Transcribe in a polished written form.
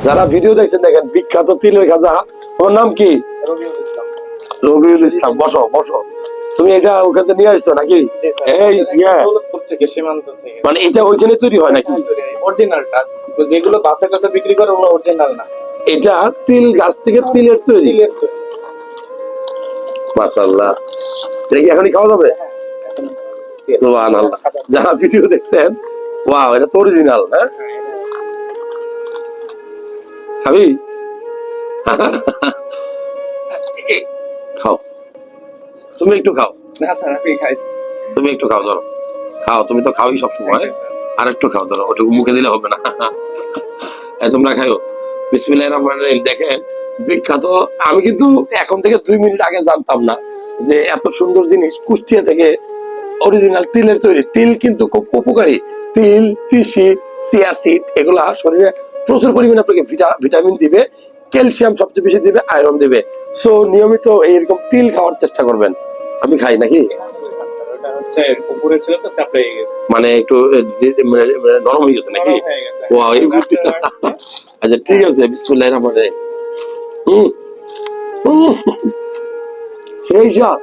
যারা ভিডিও দেখছেন দেখেন বিখ্যাত তিলের খাজা। তোমার নাম কি? রবিউল ইসলাম। বসো বসো। তুমি এটা ওখানে নিয়ে আসছো নাকি? এই মানে এটা ওইখানে তৈরি হয় নাকি? অরিজিনালটা যেগুলো বাসে কাছে বিক্রি করে ওগুলো অরিজিনাল না, এটা তিল গাছ থেকে তিলের তৈরি। মাশাআল্লাহ। এটা কি এখনই খাওয়া যাবে? সুবহানাল্লাহ। যারা ভিডিও দেখছেন, ওয়াও, এটা তো অরিজিনাল। হ্যাঁ, খাবি? খাও, তুমি একটু খাও। না স্যার আমি খাইছি। তুমি একটু খাও, ধরো খাও, তুমি তো খাওই সবসময়। আর একটু খাও, ধরো, ওটুকু মুখে দিলে হবে না। তোমরা খাও। বিসমিল্লাহির রহমানির রহিম। দেখেন বিখ্যাত। আমি কিন্তু এখন থেকে 2 মিনিট আগে জানতাম না যে এত সুন্দর জিনিস কুষ্টিয়া থেকে অরিজিনাল তিলের তৈরি। তিল কিন্তু খুব উপকারী। তিল, তিসি, চিয়া সিড এগুলা শরীরে প্রচুর পরিমাণে আপনাকে ভিটামিন দিবে, ক্যালসিয়াম সবচেয়ে বেশি দিবে, আয়রন দিবে। সো নিয়মিত এইরকম তিল খাওয়ার চেষ্টা করবেন। আমি খাই নাকি? মানে একটু নরম হয়ে গেছে নাকি? আচ্ছা ঠিক আছে, বিসমিল্লাহির রহমানির রহিম। সেই স্বাদ।